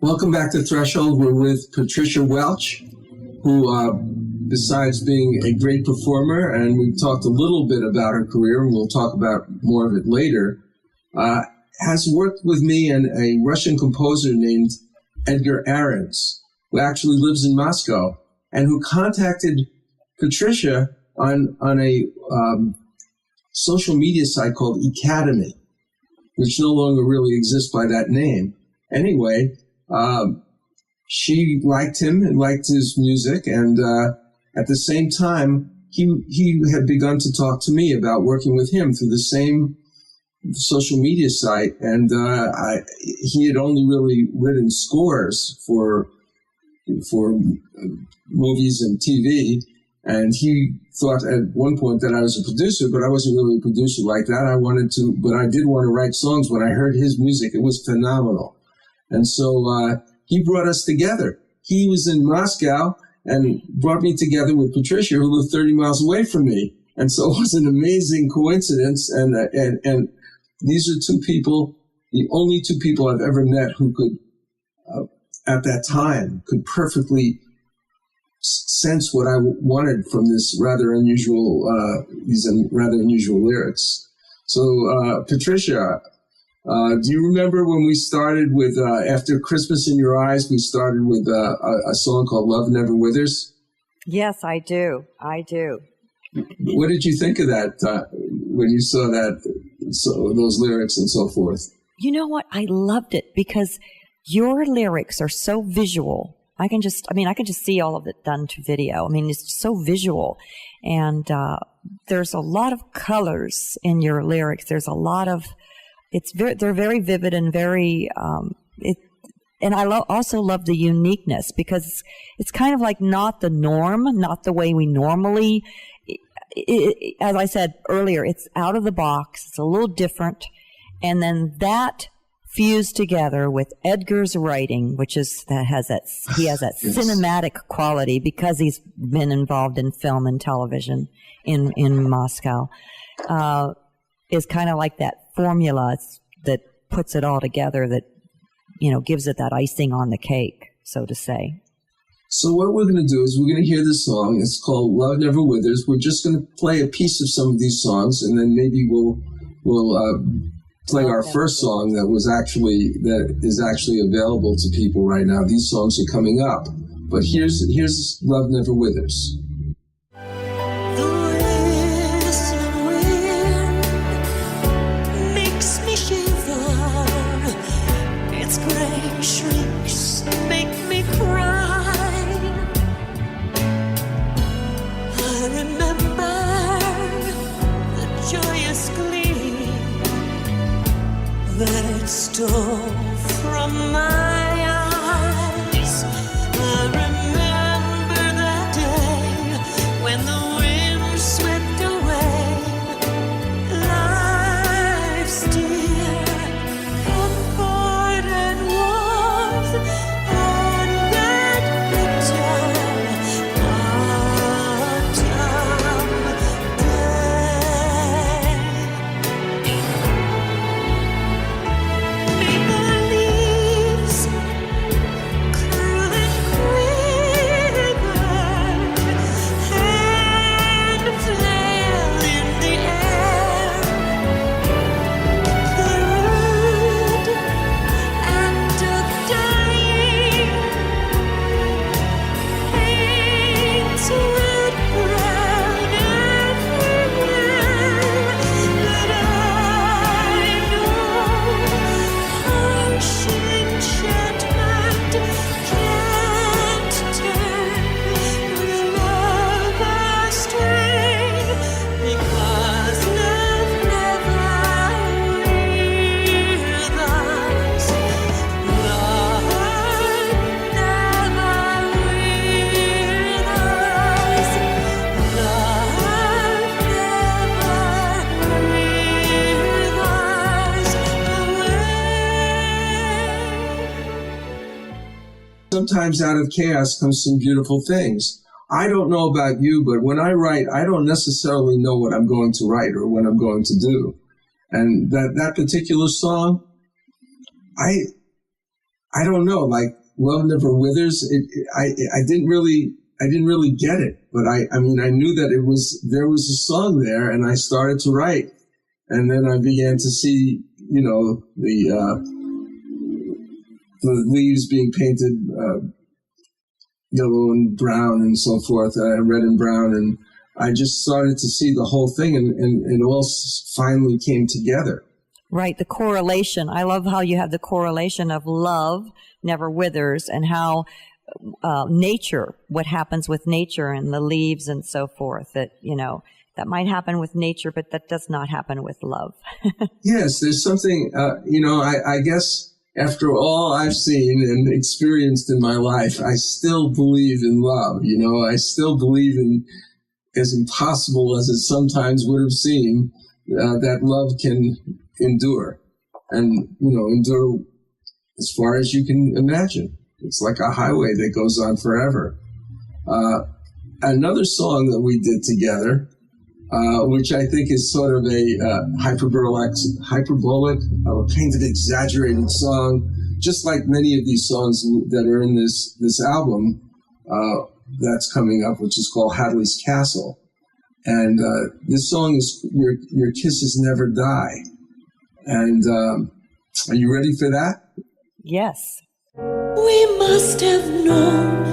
Welcome back to Threshold. We're with Patricia Welch, who, besides being a great performer, and we've talked a little bit about her career, and we'll talk about more of it later, has worked with me and a Russian composer named Edgar Arens, who actually lives in Moscow, and who contacted Patricia on a social media site called Academy, which no longer really exists by that name. Anyway, she liked him and liked his music, and at the same time, he had begun to talk to me about working with him through the same social media site, and he had only really written scores for movies and TV, and he thought at one point that I was a producer, but I wasn't really a producer like that. But I did want to write songs. When I heard his music, it was phenomenal. And so he brought us together. He was in Moscow and brought me together with Patricia, who lived 30 miles away from me. And so it was an amazing coincidence. And these are two people, the only two people I've ever met who could, at that time, could perfectly sense what I wanted from this these rather unusual lyrics. So, Patricia, do you remember when we started with, after Christmas in Your Eyes, we started with a song called Love Never Withers? Yes, I do. I do. What did you think of that when you saw those lyrics and so forth? You know what? I loved it because your lyrics are so visual. I can just see all of it done to video. I mean, it's so visual. And there's a lot of colors in your lyrics. There's a lot of... they're very vivid and very, and I also love the uniqueness because it's kind of like not the norm, not the way we normally, as I said earlier, it's out of the box, it's a little different, and then that fused together with Edgar's writing, he has that yes. Cinematic quality because he's been involved in film and television in Moscow, is kind of like that formula that puts it all together, that, gives it that icing on the cake, so to say. So what we're going to do is we're going to hear this song. It's called Love Never Withers. We're just going to play a piece of some of these songs, and then maybe we'll play our first song that is actually available to people right now. These songs are coming up, but here's Love Never Withers. Shrieks make me cry. I remember the joyous glee that it stole from my eyes. I remember that day when the wind swept away life's dear comfort and warmth on that bitter autumn day. Maple leaves curl and quiver and flail in the air. The rude act of dying paints red brown everywhere, but I know harsh enchantment can't turn the love astray, because love never withers. Love never withers. Sometimes out of chaos comes some beautiful things. I don't know about you, but when I write, I don't necessarily know what I'm going to write or what I'm going to do. And that particular song, I I don't know, like Love Never Withers. I didn't really get it, but I mean, I knew that there was a song there, and I started to write, and then I began to see, you know, the leaves being painted yellow and brown and so forth, red and brown, and I just started to see the whole thing, and it all finally came together. Right, the correlation. I love how you have the correlation of love never withers, and how nature, what happens with nature and the leaves and so forth, that, you know, that might happen with nature, but that does not happen with love. Yes, there's something, you know, I guess after all I've seen and experienced in my life, I still believe in love. You know, I still believe in, as impossible as it sometimes would have seemed, that love can endure, and, you know, endure as far as you can imagine. It's like a highway that goes on forever. Another song that we did together, which I think is sort of a hyperbolic, painted, exaggerated song, just like many of these songs that are in this album that's coming up, which is called Hadley's Castle. And this song is Your Kisses Never Die. And are you ready for that? Yes. We must have known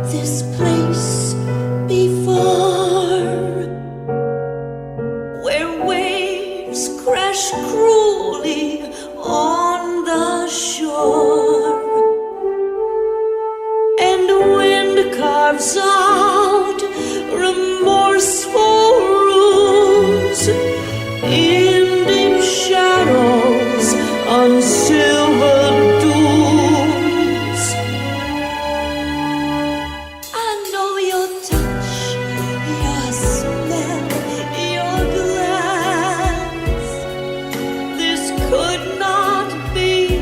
this place before, where waves crash cruelly on the shore, and wind carves out remorseful runes in deep shadows on silver dunes. I know your touch, your smell, your glance. This could not be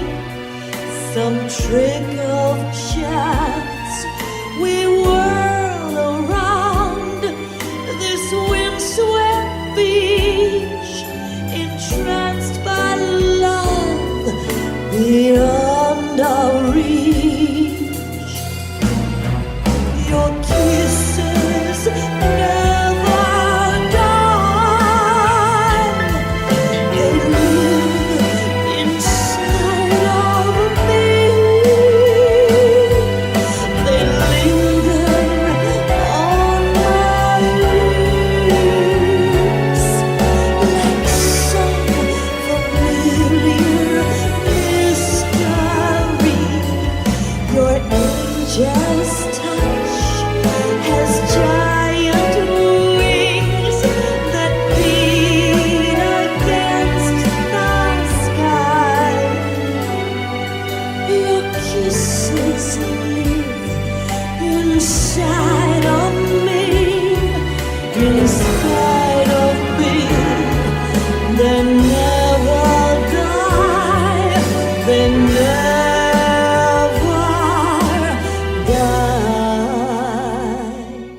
some trick of chance. We whirl around this windswept beach, entranced by love beyond our reach. Your kisses never die. They live inside of me. They linger on my lips, like some familiar mystery. Your angel's touch has giant wings that beat against the sky. Your kisses live inside of me, in spite of me. They never die. They never die.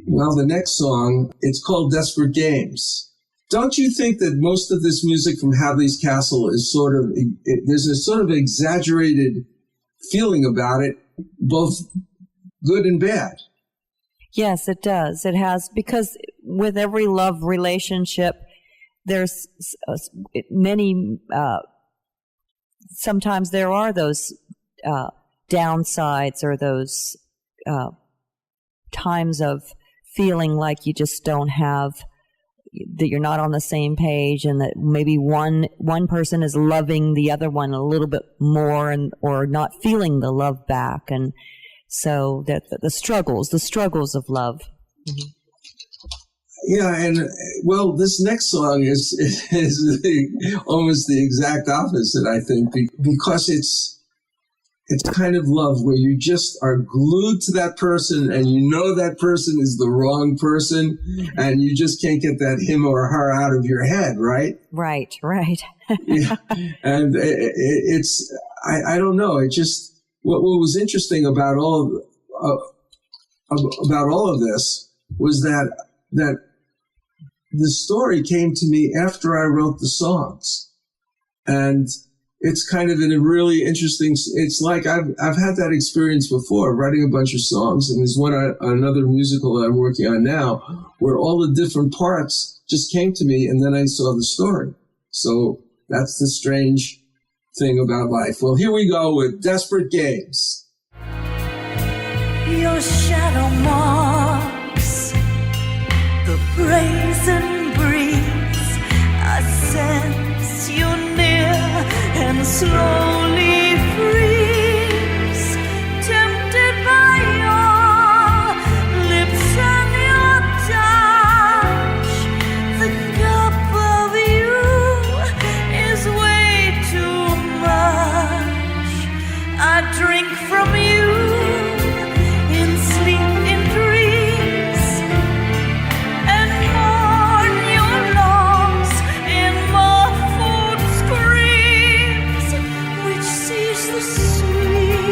Well, the next song, it's called Desperate Games. Don't you think that most of this music from Hadley's Castle is there's a sort of exaggerated feeling about it, both good and bad? Yes, it does. It has, because with every love relationship, there's many, sometimes there are those downsides, or those times of feeling like you just don't have, that you're not on the same page, and that maybe one person is loving the other one a little bit more, and or not feeling the love back, and so that the struggles of love. Mm-hmm. Yeah, and well, this next song is almost the exact opposite, I think, because it's kind of love where you just are glued to that person, and you know that person is the wrong person, and you just can't get that him or her out of your head, right? Right. Yeah. And I don't know. It just, what was interesting about all of this was that the story came to me after I wrote the songs, and it's kind of in a really interesting, it's like I've had that experience before, writing a bunch of songs, and there's another musical that I'm working on now where all the different parts just came to me, and then I saw the story. So that's the strange thing about life. Well, here we go with Desperate Games. Your shadow marks the brazen breeze. I sense you near and slowly freeze, tempted by your lips and your touch. The cup of you is way too much. I drink from you in sleep, in dreams, and mourn your loss in muffled screams, which sees the sweetness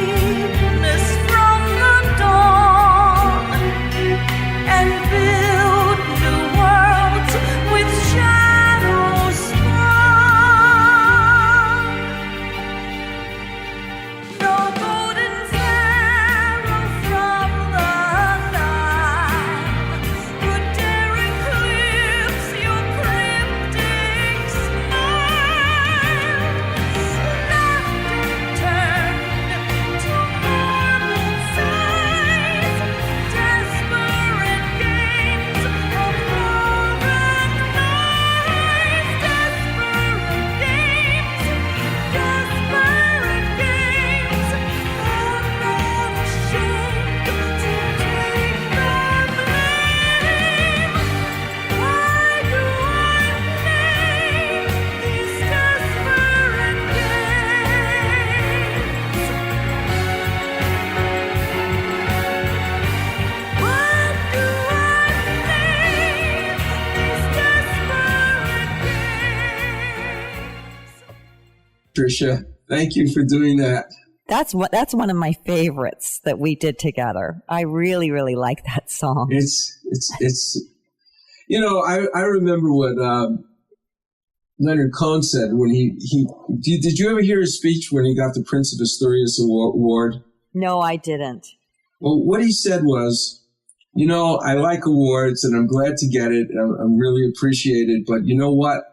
from the dawn and build new worlds with shadows sprung. No golden arrow from the night would dare eclipse your cryptic smile. Laughter turned to marble sighs, desperate games of love and lies. Desperate games, desperate games. I'm not ashamed to take the blame. Why do I name these desperate games? Why do I name these desperate games? Patricia, thank you for doing that. That's one of my favorites that we did together. I really, really like that song. It's I remember what Leonard Cohen said when did you ever hear his speech when he got the Prince of Asturias Award? No, I didn't. Well, what he said was, I like awards and I'm glad to get it. I'm really appreciated, but you know what?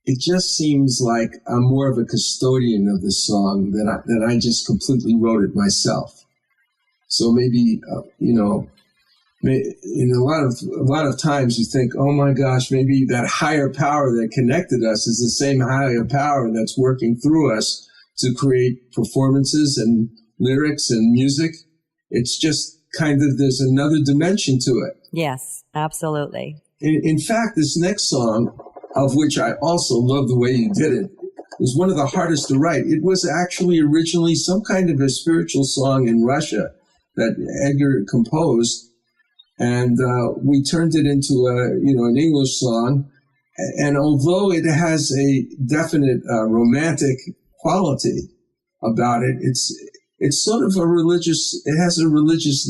It just seems like I'm more of a custodian of this song than I just completely wrote it myself. So maybe, in a lot of times you think, oh my gosh, maybe that higher power that connected us is the same higher power that's working through us to create performances and lyrics and music. It's just kind of, there's another dimension to it. Yes, absolutely. In fact, this next song, of which I also love the way you did it, was one of the hardest to write. It was actually originally some kind of a spiritual song in Russia that Edgar composed, and we turned it into an English song. And although it has a definite romantic quality about it, it's sort of it has a religious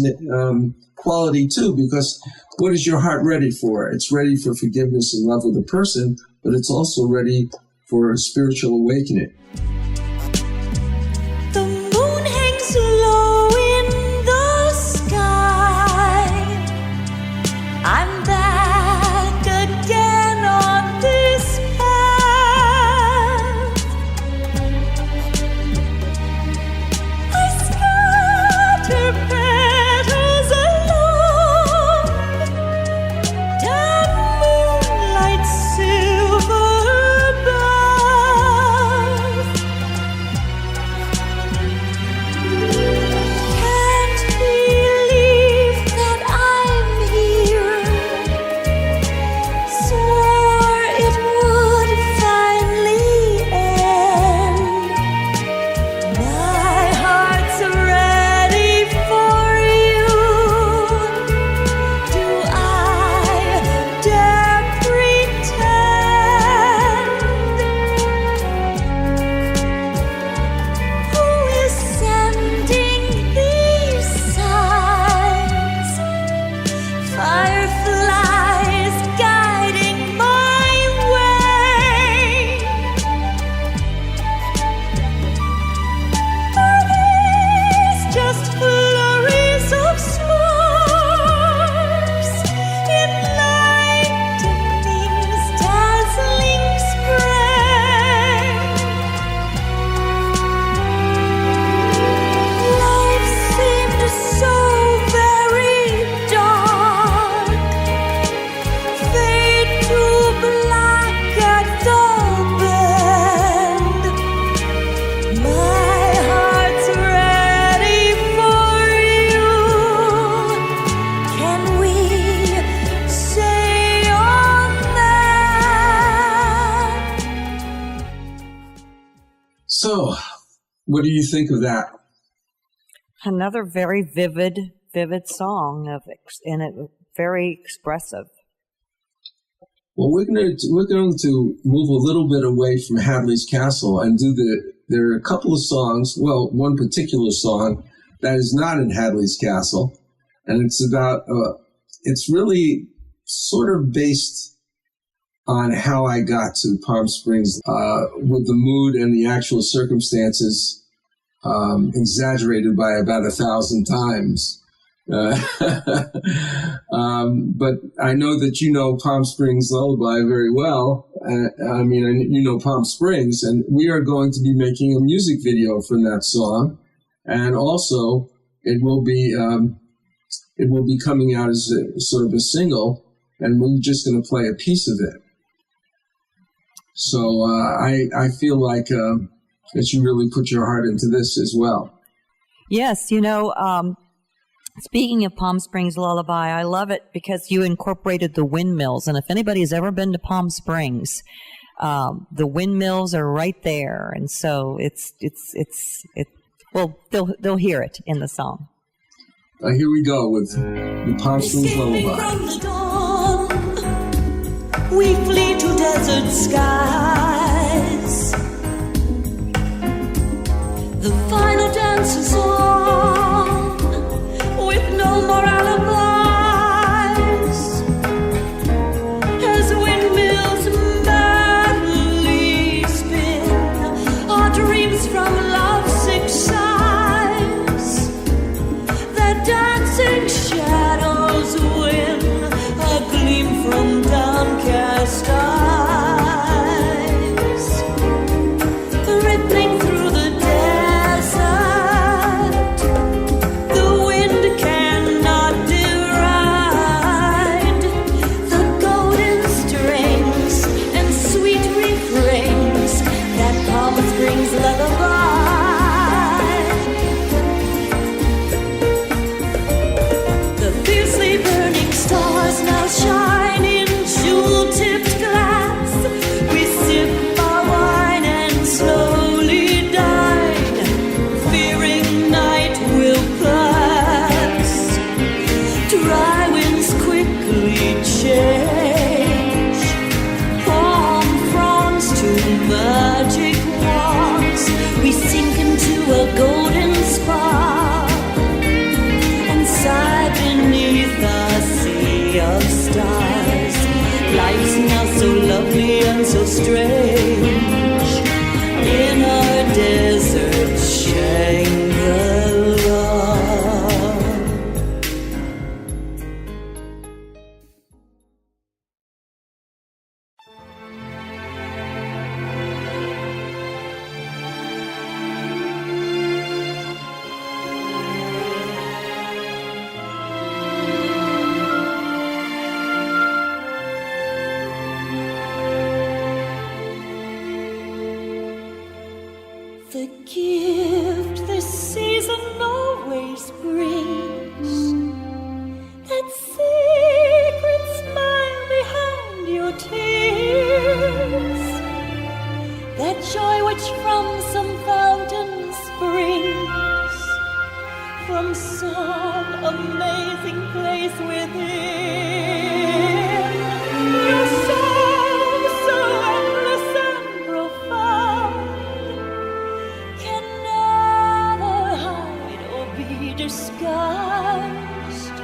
quality too, because what is your heart ready for? It's ready for forgiveness and love with a person, but it's also ready for a spiritual awakening. The moon hangs low in the sky. I'm back again on this path. I scatter petals along down moonlight silver above. What do you think of that? Another very vivid song and it very expressive. Well, we're going to move a little bit away from Hadley's Castle and there are a couple of songs, well, one particular song that is not in Hadley's Castle, and it's about, it's really sort of based on how I got to Palm Springs, with the mood and the actual circumstances exaggerated by about 1,000 times. But I know that you know Palm Springs Lullaby very well. You know Palm Springs, and we are going to be making a music video from that song, and also it will be coming out as a sort of a single, and we're just going to play a piece of it. So I feel like that you really put your heart into this as well. Yes, speaking of Palm Springs Lullaby, I love it because you incorporated the windmills. And if anybody has ever been to Palm Springs, the windmills are right there. And so they'll hear it in the song. Here we go with the Palm Springs Lullaby. From the dawn, we flee to desert skies. The final dance is on, with no more alibis, as windmills madly spin our dreams from lovesick sighs. Their dancing shadows win a gleam from downcast eyes, rippling through the desert. The wind cannot deride the golden strings and sweet refrains that Palm Springs lullaby. The fiercely burning stars now shine in jewel-tipped glass. We sip our wine and slowly dine, fearing night will pass. Dry winds quickly change palm fronds to magic wands. We sink into a golden spa and sigh beneath a sea of stars. Life's now so lovely and so strange in our desert Shangri-La. The gift this season always brings, that secret smile behind your tears, that joy which from some fountain springs, from some amazing place within. Your soul so endless and profound can never hide or be disguised,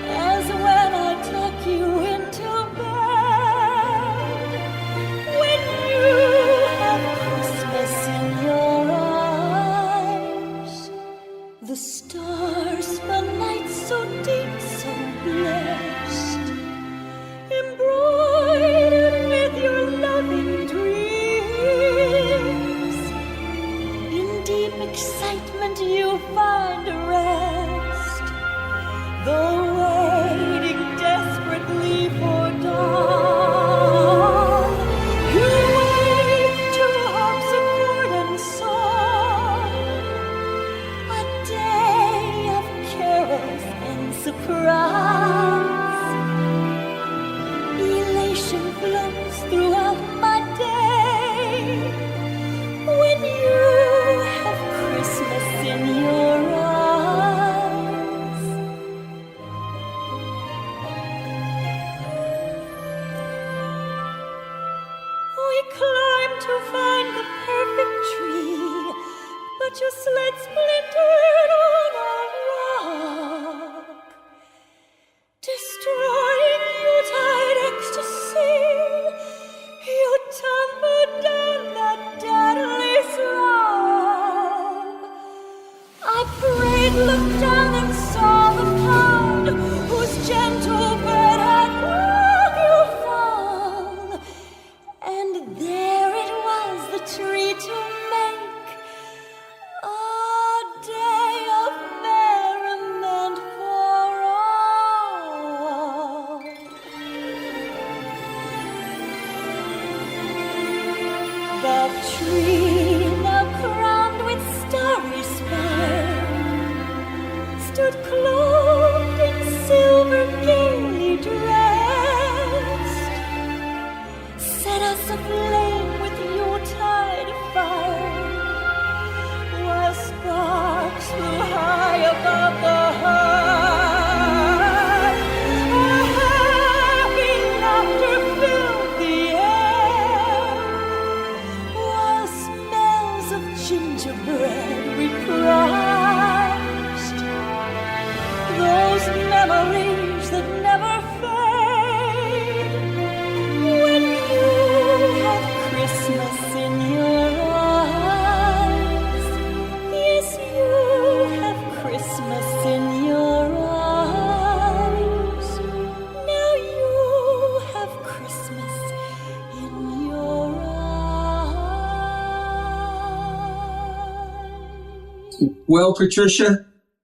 as when I tuck you into bed, when you have Christmas in your eyes. The stars, the night so deep, so blessed, embroidered with your loving dreams. In deep excitement you find a rest, though waiting desperately for dawn. You wake to harpsichord and song, a day of carols and surprise. Elation flows throughout my day when you sled splintered on a rock, destroying Yuletide ecstasy. You tumbled down that deadly slope. I prayed, looked down and saw the pond whose gentle bed had brought you fall. And there it was, the tree to make a day of merriment for all. The tree, now crowned with starry spires, stood clothed in silver, gaily dressed, set us aflame with Yuletide fire, while sparks flew high above the hearth. A happy laughter filled the air, while smells of gingerbread reprised those memories that never fade. When you have Christmas in your eyes, yes, you have Christmas in your eyes. Now you have Christmas in your eyes. Well, Patricia,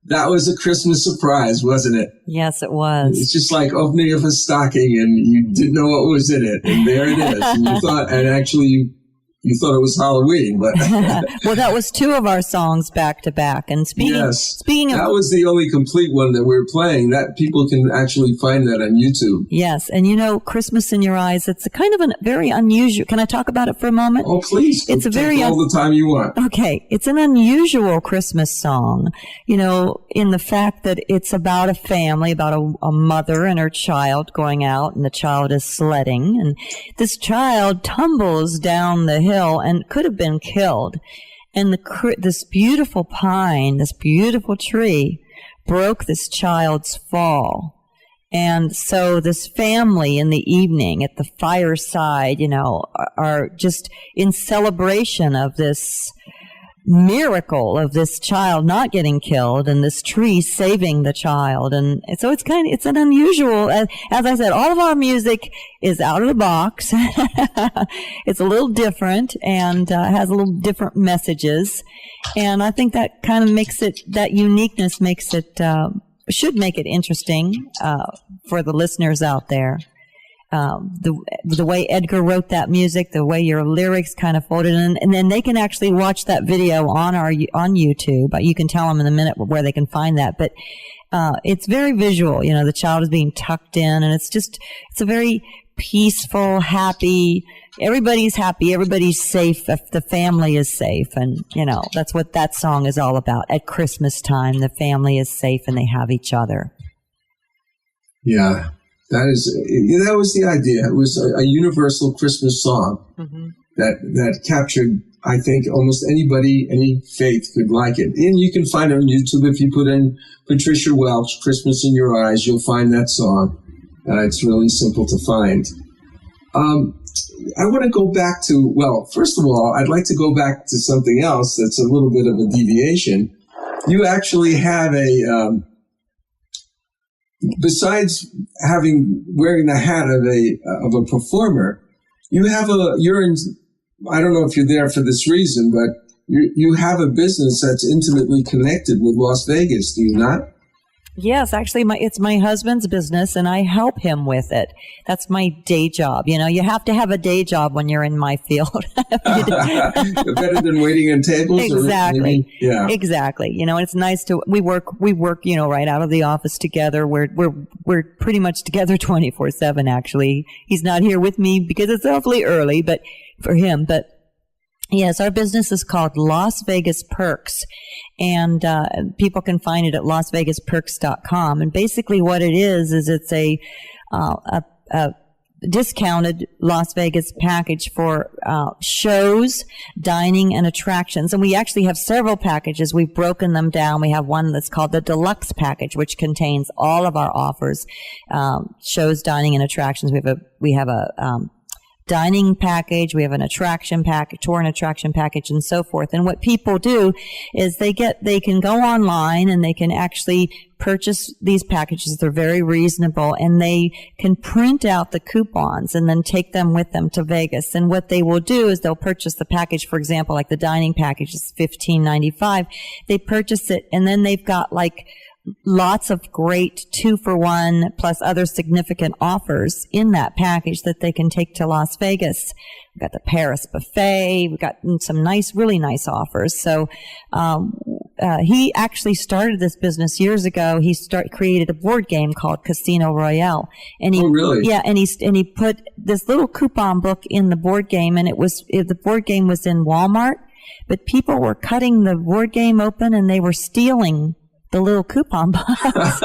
that was a Christmas surprise, wasn't it? Yes, it was. It's just like opening of a stocking and you didn't know what was in it. And there it is. And you thought, and actually you thought it was Halloween, but Well, that was two of our songs back to back. And speaking of, that was the only complete one that we were playing. That people can actually find that on YouTube. yes, and you know, Christmas in Your Eyes, it's a kind of a very unusual. Can I talk about it for a moment? Oh, please. It's a Take very all the time you want. Okay, it's an unusual Christmas song, you know, in the fact that it's about a family, about a mother and her child going out, and the child is sledding, and this child tumbles down the hill and could have been killed. And this beautiful pine, this beautiful tree, broke this child's fall. And so this family in the evening at the fireside, you know, are just in celebration of this miracle of this child not getting killed and this tree saving the child. And so it's an unusual, as I said, all of our music is out of the box. It's a little different and has a little different messages. And I think that kind of makes it, that uniqueness makes it, should make it interesting for the listeners out there. The way Edgar wrote that music, the way your lyrics kind of folded in, and then they can actually watch that video on YouTube. You can tell them in a minute where they can find that, but it's very visual. You know, the child is being tucked in, and it's a very peaceful, happy. Everybody's happy. Everybody's safe. If the family is safe, and you know that's what that song is all about. At Christmas time, the family is safe and they have each other. Yeah. That was the idea. It was a universal Christmas song that captured, I think, almost anybody, any faith could like it. And you can find it on YouTube. If you put in Patricia Welch, Christmas in Your Eyes, you'll find that song. It's really simple to find. I want to go back to, well, first of all, I'd like to go back to something else that's a little bit of a deviation. You actually have besides wearing the hat of a performer, you're in, I don't know if you're there for this reason, but you have a business that's intimately connected with Las Vegas, do you not? Yes, actually, it's my husband's business, and I help him with it. That's my day job. You know, you have to have a day job when you're in my field. Better than waiting in tables. Exactly. Yeah. Exactly. You know, it's nice to we work. You know, right out of the office together. We're pretty much together 24/7. Actually, he's not here with me because it's awfully early, but for him, but. Yes, our business is called Las Vegas Perks, and people can find it at lasvegasperks.com. And basically what it is it's a discounted Las Vegas package for shows, dining, and attractions. And we actually have several packages. We've broken them down. We have one that's called the Deluxe package, which contains all of our offers, shows, dining, and attractions. We have a dining package, we have an attraction package, tour and attraction package, and so forth. And what people do is they can go online and they can actually purchase these packages. They're very reasonable, and they can print out the coupons and then take them with them to Vegas. And what they will do is they'll purchase the package, for example, like the dining package is $15.95. They purchase it, and then they've got like lots of great 2-for-1 plus other significant offers in that package that they can take to Las Vegas. We've got the Paris buffet. We've got some really nice offers. So he actually started this business years ago. He created a board game called Casino Royale. And he, oh, really? Yeah, and he put this little coupon book in the board game, and the board game was in Walmart, but people were cutting the board game open and they were stealing the little coupon box.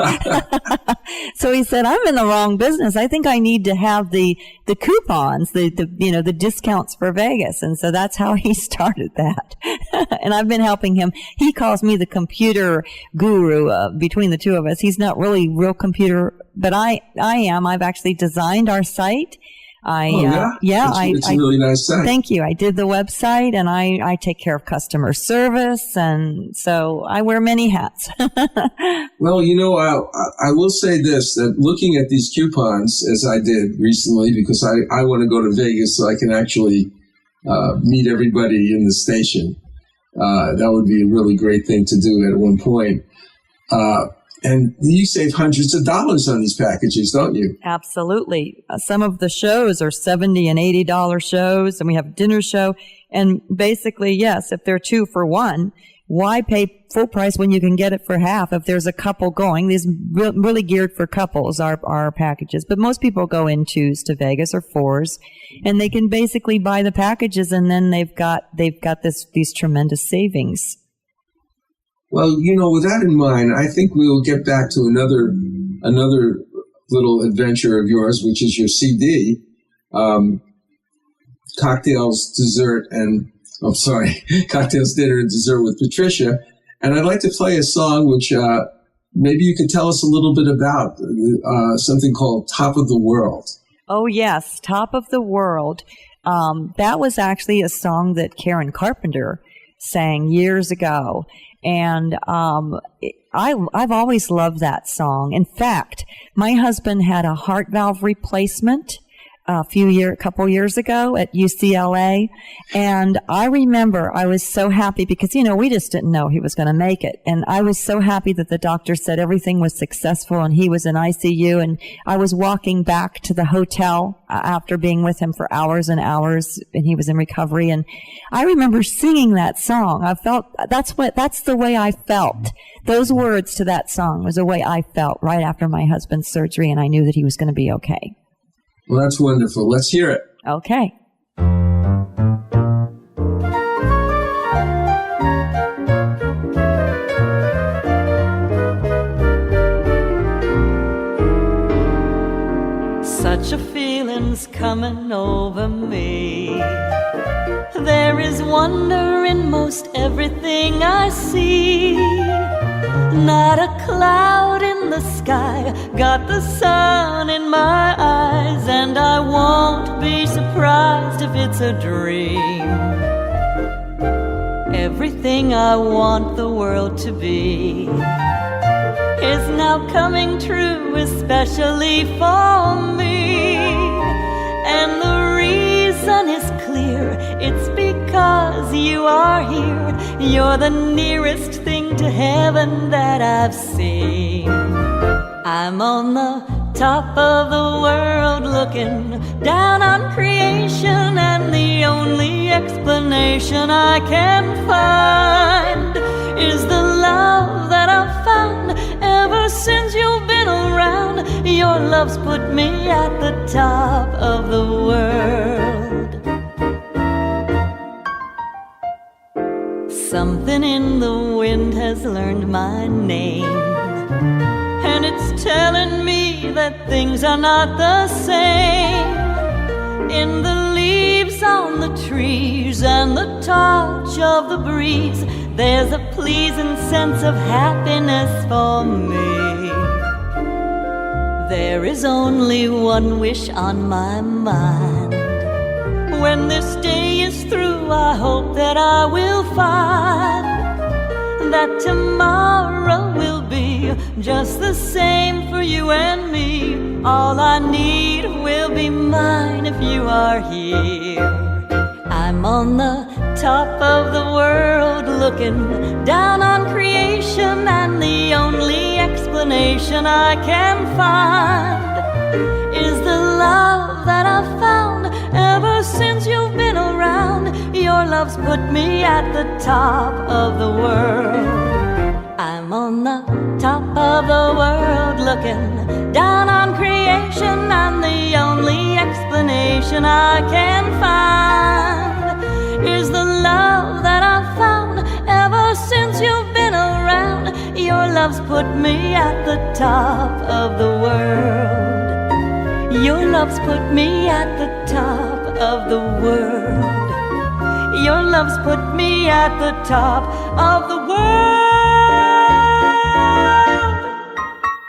So he said, I'm in the wrong business. I think I need to have the coupons, the discounts for Vegas. And so that's how he started that. And I've been helping him. He calls me the computer guru between the two of us. He's not really real computer, but I am. I've actually designed our site. It's a really nice site. Thank you. I did the website, and I take care of customer service, and so I wear many hats. Well, I will say this, that looking at these coupons, as I did recently, because I want to go to Vegas so I can actually meet everybody in the station. That would be a really great thing to do at one point. And you save hundreds of dollars on these packages, don't you? Absolutely. Some of the shows are $70 and $80 shows, and we have a dinner show. And basically, yes, if they're 2-for-1, why pay full price when you can get it for half? If there's a couple going, these really geared for couples are packages. But most people go in 2s to Vegas or 4s, and they can basically buy the packages, and then they've got these tremendous savings. Well, with that in mind, I think we'll get back to another little adventure of yours, which is your CD, Cocktails, Cocktails, Dinner, and Dessert with Patricia. And I'd like to play a song which maybe you could tell us a little bit about, something called Top of the World. Oh, yes, Top of the World. That was actually a song that Karen Carpenter sang years ago. And I've always loved that song. In fact, my husband had a heart valve replacement a couple years ago at UCLA. And I remember I was so happy because, we just didn't know he was going to make it. And I was so happy that the doctor said everything was successful and he was in ICU. And I was walking back to the hotel after being with him for hours and hours, and he was in recovery. And I remember singing that song. I felt that's the way I felt. Those words to that song was the way I felt right after my husband's surgery, and I knew that he was going to be okay. Well, that's wonderful. Let's hear it. Okay. Such a feeling's coming over me. There is wonder in most everything I see. Not a cloud in the sky, got the sun in my eyes, and I won't be surprised if it's a dream. Everything I want the world to be is now coming true, especially for me. And the reason is clear, it's because you are here. You're the nearest thing to heaven that I've seen. I'm on the top of the world looking down on creation, and the only explanation I can find is the love that I've found ever since you've been around. Your love's put me at the top of the world. Something in the wind has learned my name, and it's telling me that things are not the same. in the leaves on the trees and the touch of the breeze. There's a pleasing sense of happiness for me. There is only one wish on my mind. When this day is through, I hope that I will find that tomorrow will be just the same for you and me. All I need will be mine if you are here. I'm on the top of the world looking down on creation, and the only explanation I can find is the love that I've found ever since you've been around. Your love's put me at the top of the world. I'm on the top of the world looking down on creation, and the only explanation I can find is the love that I've found ever since you've been around. Your love's put me at the top of the world. Your love's put me at the top of the world. Your love's put me at the top of the world.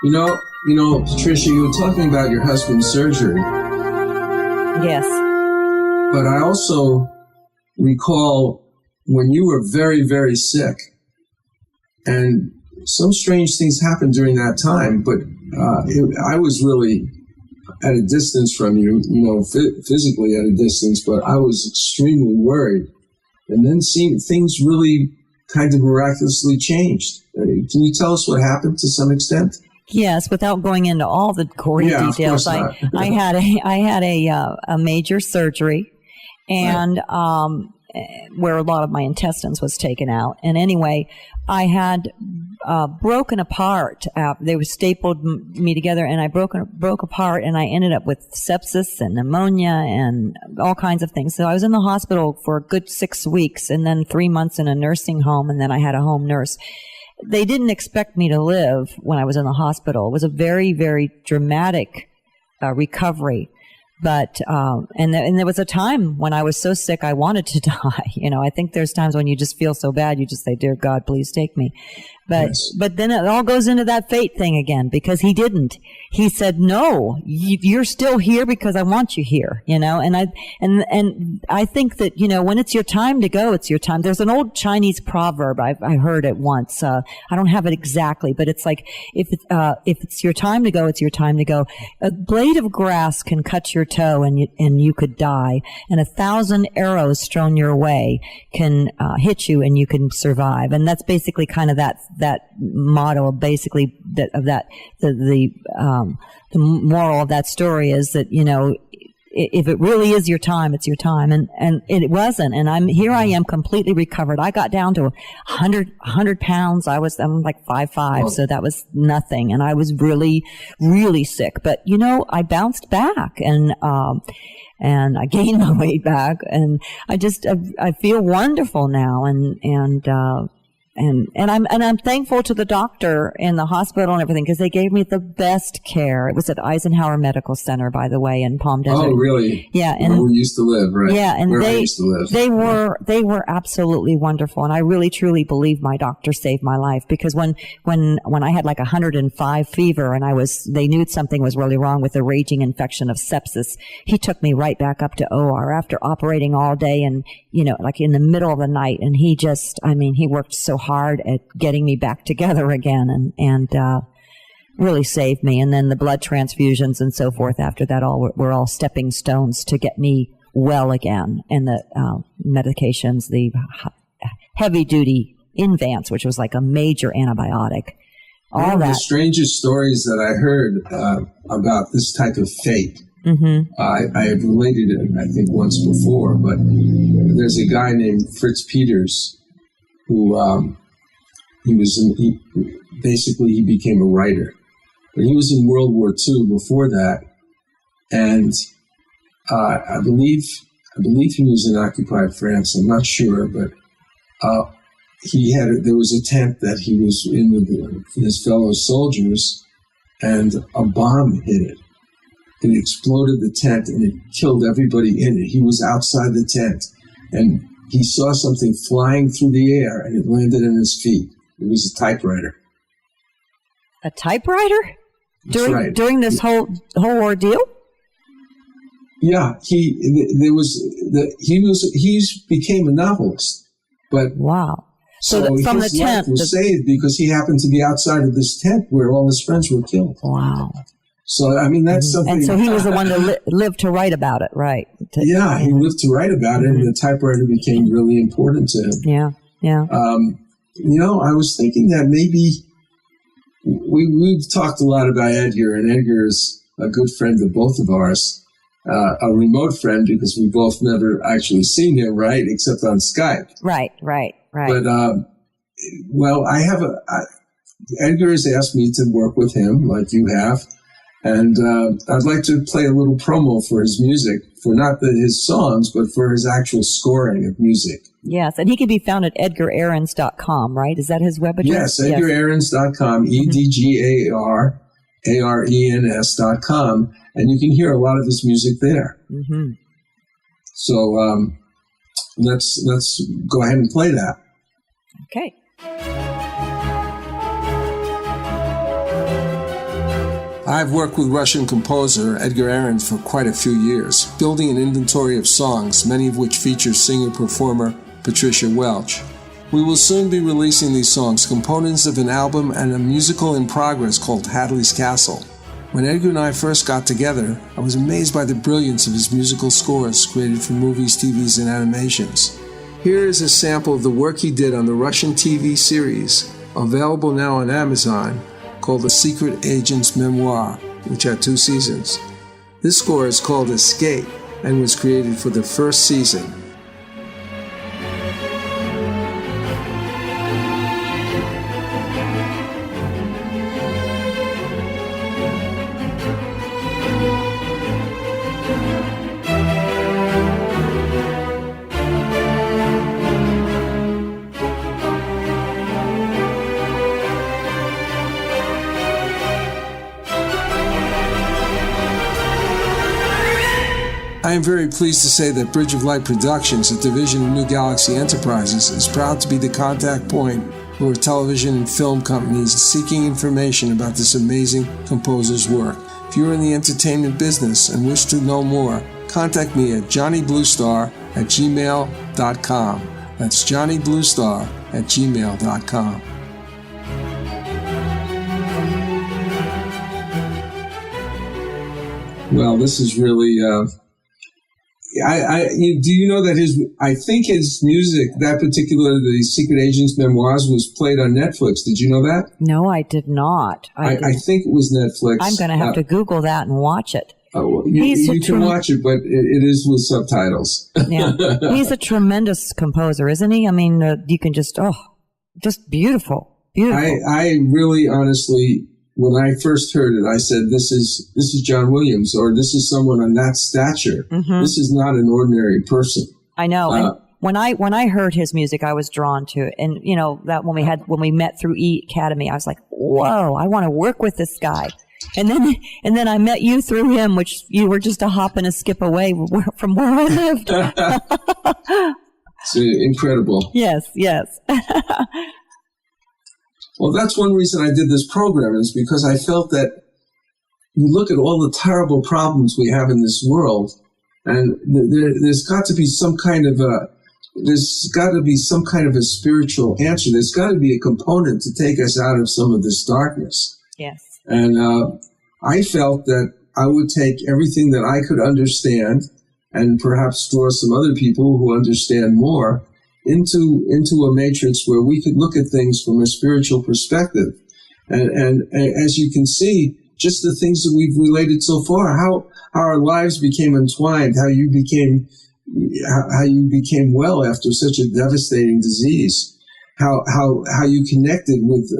You know, Patricia, you were talking about your husband's surgery. Yes. But I also recall when you were very, very sick, and some strange things happened during that time, but I was really at a distance from you, physically at a distance, but I was extremely worried. And then things really kind of miraculously changed. Can you tell us what happened to some extent? Yes, without going into all the gory details, I had a major surgery, and where a lot of my intestines was taken out. And anyway, I had broken apart. They were stapled me together, and I broke apart, and I ended up with sepsis and pneumonia and all kinds of things. So I was in the hospital for a good 6 weeks, and then 3 months in a nursing home, and then I had a home nurse. They didn't expect me to live when I was in the hospital. It was a very, very dramatic recovery. But, and there was a time when I was so sick I wanted to die. I think there's times when you just feel so bad, you just say, "Dear God, please take me." But then it all goes into that fate thing again, because he didn't. He said, "No, you're still here because I want you here," and I think that, when it's your time to go, it's your time. There's an old Chinese proverb. I heard it once. I don't have it exactly, but it's like, if it's your time to go, it's your time to go. A blade of grass can cut your toe and you could die, and 1,000 arrows thrown your way can hit you and you can survive. And that's basically kind of that motto of basically the moral of that story is that, if it really is your time, it's your time. And it wasn't. And I am completely recovered. I got down to 100 pounds. I'm like 5'5", so that was nothing. And I was really, really sick. But, I bounced back and I gained my weight back, and I feel wonderful now. And I'm thankful to the doctor in the hospital and everything, because they gave me the best care. It was at Eisenhower Medical Center, by the way, in Palm Desert. Oh, really? Yeah, and where we used to live, right? Yeah, and where I used to live. they were absolutely wonderful, and I really truly believe my doctor saved my life, because when I had like 105 fever and they knew something was really wrong with a raging infection of sepsis, he took me right back up to OR after operating all day and like in the middle of the night, and he worked so hard at getting me back together again and really saved me. And then the blood transfusions and so forth after that were all stepping stones to get me well again. And the medications, the heavy duty Invance, which was like a major antibiotic. One of the strangest stories that I heard about this type of fate, I have related it, I think, once before, but there's a guy named Fritz Peters who he became a writer. But he was in World War II before that, and I believe he was in occupied France. I'm not sure, but there was a tent that he was in with his fellow soldiers, and a bomb hit it. It exploded the tent, and it killed everybody in it. He was outside the tent, and he saw something flying through the air, and it landed in his feet. It was a typewriter. A typewriter? Right. During this whole ordeal? Yeah, he became a novelist, but wow. So from his the tent life was saved because he happened to be outside of this tent where all his friends were killed. Wow. So I mean that's something. And so he was the one that lived to write about it, right? Yeah, he lived to write about it, and the typewriter became really important to him. Yeah, yeah. I was thinking that maybe we've talked a lot about Edgar, and Edgar is a good friend of both of ours. A remote friend because we both never actually seen him, right? Except on Skype. Right. But, Edgar has asked me to work with him like you have. And I'd like to play a little promo for his music, for not his songs, but for his actual scoring of music. Yes, and he can be found at edgararens.com, right? Is that his web address? Yes, edgararens.com, EDGARENS.com. And you can hear a lot of his music there. Mm-hmm. So let's go ahead and play that. Okay. I've worked with Russian composer Edgar Arens for quite a few years, building an inventory of songs, many of which feature singer-performer Patricia Welch. We will soon be releasing these songs, components of an album and a musical in progress called Hadley's Castle. When Edgar and I first got together, I was amazed by the brilliance of his musical scores created for movies, TVs, and animations. Here is a sample of the work he did on the Russian TV series, available now on Amazon, called The Secret Agent's Memoir, which had 2 seasons. This score is called Escape and was created for the first season. I am very pleased to say that Bridge of Light Productions, a division of New Galaxy Enterprises, is proud to be the contact point for television and film companies seeking information about this amazing composer's work. If you're in the entertainment business and wish to know more, contact me at johnnybluestar@gmail.com. That's johnnybluestar@gmail.com. Well, this is really... do you know that I think his music, that particular, the Secret Agent's Memoirs, was played on Netflix. Did you know that? No, I did not. I think it was Netflix. I'm going to have to Google that and watch it. You can watch it, but it is with subtitles. Yeah, he's a tremendous composer, isn't he? I mean, you can just beautiful. I really, honestly, when I first heard it, I said, this is John Williams, or this is someone on that stature. Mm-hmm. This is not an ordinary person. I know. And when I heard his music, I was drawn to it. And, that when we met through E Academy, I was like, whoa, I want to work with this guy. And then I met you through him, which you were just a hop and a skip away from where I lived. It's incredible. Yes. Well, that's one reason I did this program, is because I felt that you look at all the terrible problems we have in this world, and there's got to be some kind of a spiritual answer. There's got to be a component to take us out of some of this darkness. Yes. And I felt that I would take everything that I could understand and perhaps draw some other people who understand more into a matrix where we could look at things from a spiritual perspective. And as you can see, just the things that we've related so far, how our lives became entwined, how you became well after such a devastating disease, how you connected with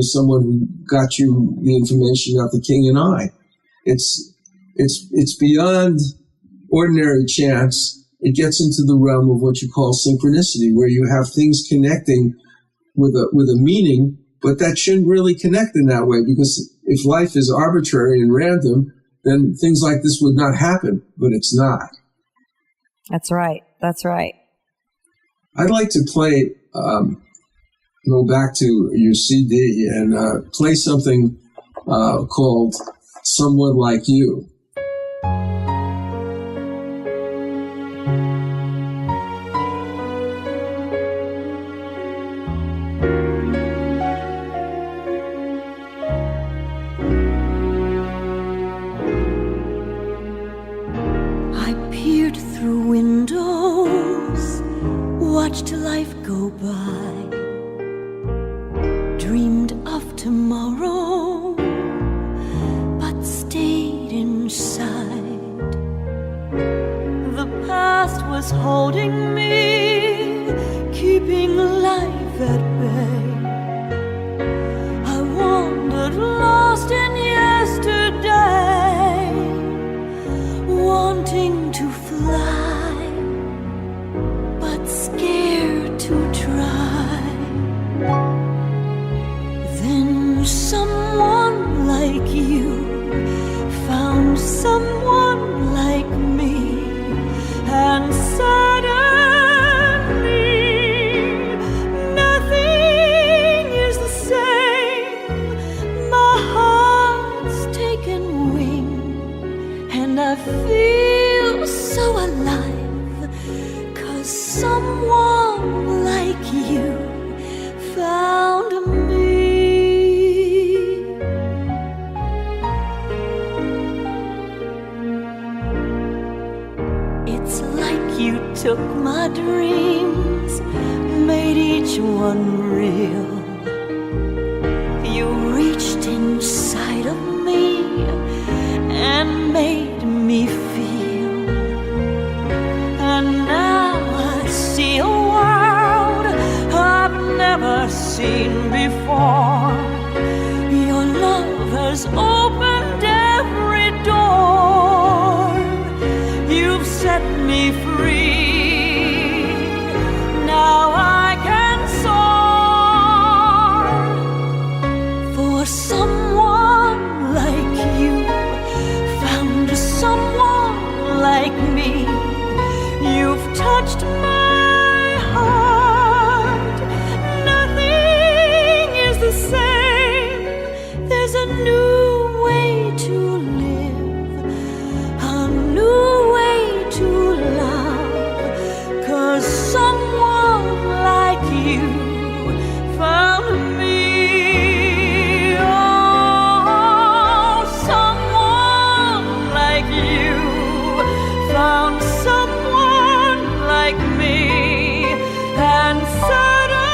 someone who got you the information about the King and I. It's beyond ordinary chance. It gets into the realm of what you call synchronicity, where you have things connecting with a meaning, but that shouldn't really connect in that way, because if life is arbitrary and random, then things like this would not happen, but it's not. That's right. That's right. I'd like to play, go back to your CD and play something called Someone Like You. Watched life go by, dreamed of tomorrow, but stayed inside. The past was holding me, keeping life at bay. I wandered lost in yesterday, wanting to fly, scared to try. Then someone like you found someone like me, and suddenly nothing is the same. My heart's taken wing, and I feel so alive. Someone like you found me. It's like you took my dreams, made each one real. You reached inside of me and made me feel. And now see a world I've never seen before. Your love has opened every door. You've set me free. Now I can soar. For someone like you found someone like me. You've touched my heart. Nothing is the same. There's a new way to live, a new way to love. 'Cause someone like you found me. Oh, someone like you found someone like me, and suddenly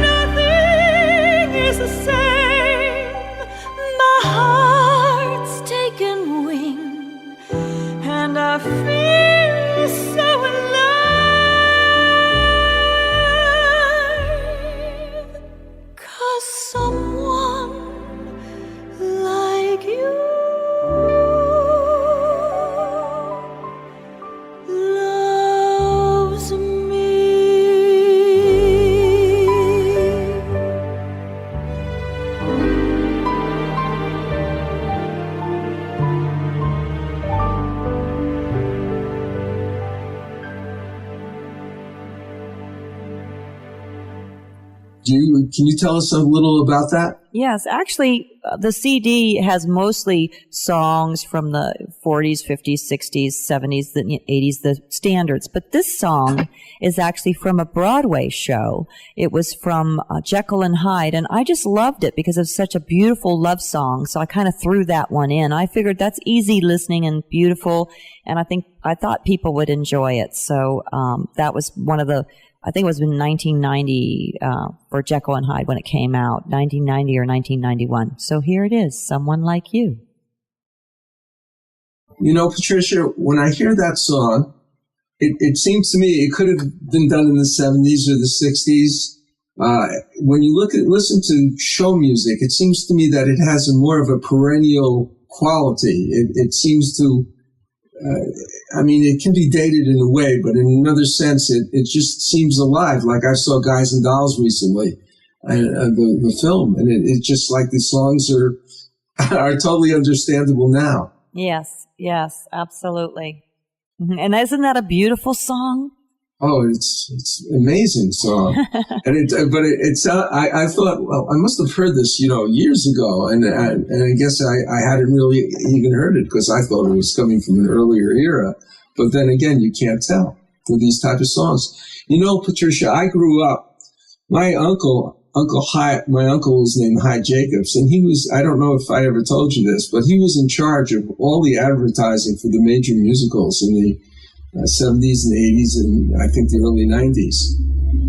nothing is the same. My heart's taken wing, and I feel so alive. 'Cause someone like you loves me. Can you tell us a little about that? Yes, actually, the CD has mostly songs from the 40s, 50s, 60s, 70s, the 80s, the standards. But this song is actually from a Broadway show. It was from Jekyll and Hyde, and I just loved it because it's such a beautiful love song. So I kind of threw that one in. I figured that's easy listening and beautiful, and I thought people would enjoy it. So that was one of the, I think it was in 1990 for Jekyll and Hyde when it came out, 1990 or 1991. So here it is, Someone Like You. You know, Patricia, when I hear that song, it seems to me it could have been done in the 70s or the 60s. When you listen to show music, it seems to me that it has more of a perennial quality. It seems to, it can be dated in a way, but in another sense, it just seems alive. Like I saw Guys and Dolls recently, the film, and it's just like the songs are are totally understandable now. Yes, absolutely. And isn't that a beautiful song? Oh, it's an amazing song. And I thought, well, I must have heard this, years ago. And I guess I hadn't really even heard it because I thought it was coming from an earlier era. But then again, you can't tell with these type of songs. Patricia, I grew up, my uncle was named Hy Jacobs, and he was, I don't know if I ever told you this, but he was in charge of all the advertising for the major musicals in the 70s and 80s and I think the early 90s.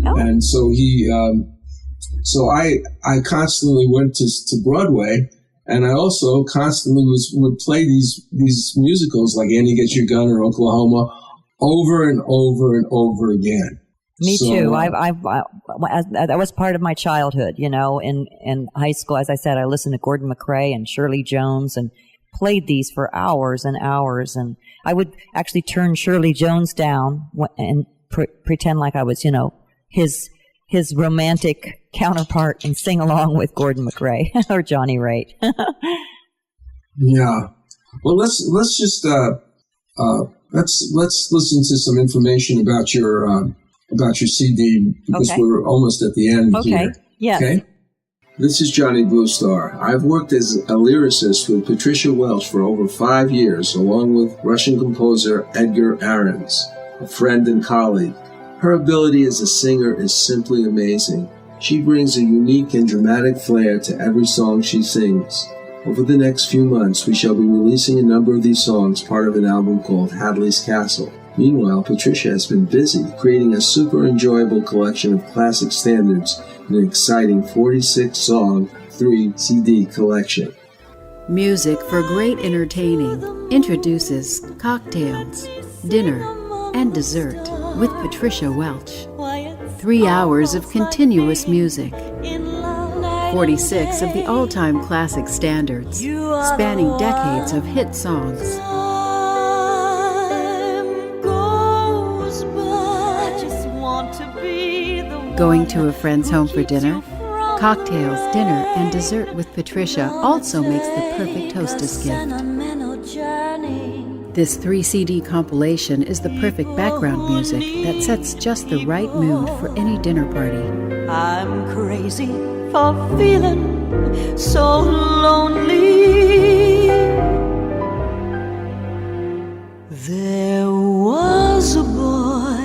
Oh. And so I constantly went to Broadway, and I also constantly would play these musicals like Annie Get Your Gun or Oklahoma over and over and over again. Me too. That was part of my childhood, in high school. As I said, I listened to Gordon McRae and Shirley Jones and played these for hours and hours. And I would actually turn Shirley Jones down and pretend like I was, his romantic counterpart and sing along with Gordon McRae or Johnny Raitt. Yeah. Well, let's just let's listen to some information about your CD because we're almost at the end here. Yes. Okay. This is Johnny Bluestar. I've worked as a lyricist with Patricia Welch for over 5 years, along with Russian composer Edgar Ahrens, a friend and colleague. Her ability as a singer is simply amazing. She brings a unique and dramatic flair to every song she sings. Over the next few months, we shall be releasing a number of these songs, part of an album called Hadley's Castle. Meanwhile, Patricia has been busy creating a super enjoyable collection of classic standards in an exciting 46-song, 3-CD collection. Music for Great Entertaining introduces Cocktails, Dinner, and Dessert with Patricia Welch. 3 hours of continuous music. 46 of the all-time classic standards, spanning decades of hit songs. Going to a friend's home for dinner? Cocktails, Dinner, and Dessert with Patricia also makes the perfect hostess gift. This 3-CD compilation is the perfect background music that sets just the right mood for any dinner party. I'm crazy for feeling so lonely. There was a boy,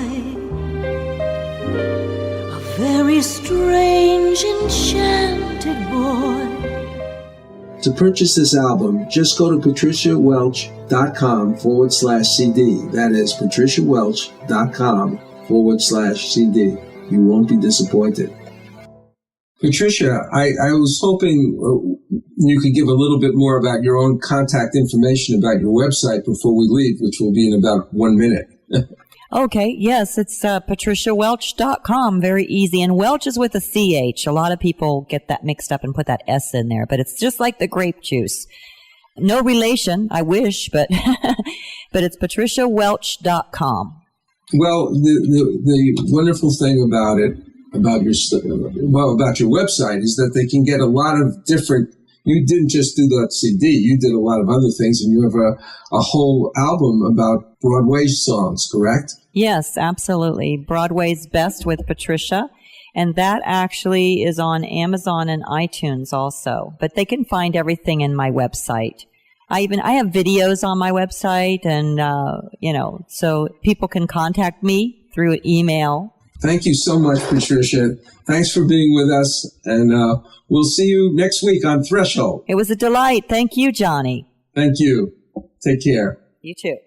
a very strange, enchanted boy. To purchase this album, just go to patriciawelch.com/CD. That is patriciawelch.com/CD. You won't be disappointed. Patricia, I was hoping you could give a little bit more about your own contact information about your website before we leave, which will be in about 1 minute. Okay, yes, it's patriciawelch.com. Very easy. And Welch is with a CH. A lot of people get that mixed up and put that S in there, but it's just like the grape juice. No relation, I wish, but but it's patriciawelch.com. Well, the wonderful thing about it, about your website, is that they can get a lot of different. You didn't just do that CD; you did a lot of other things, and you have a whole album about Broadway songs, correct? Yes, absolutely. Broadway's Best with Patricia, and that actually is on Amazon and iTunes also. But they can find everything in my website. I have videos on my website, and so people can contact me through email. Thank you so much, Patricia. Thanks for being with us, and we'll see you next week on Threshold. It was a delight. Thank you, Johnny. Thank you. Take care. You too.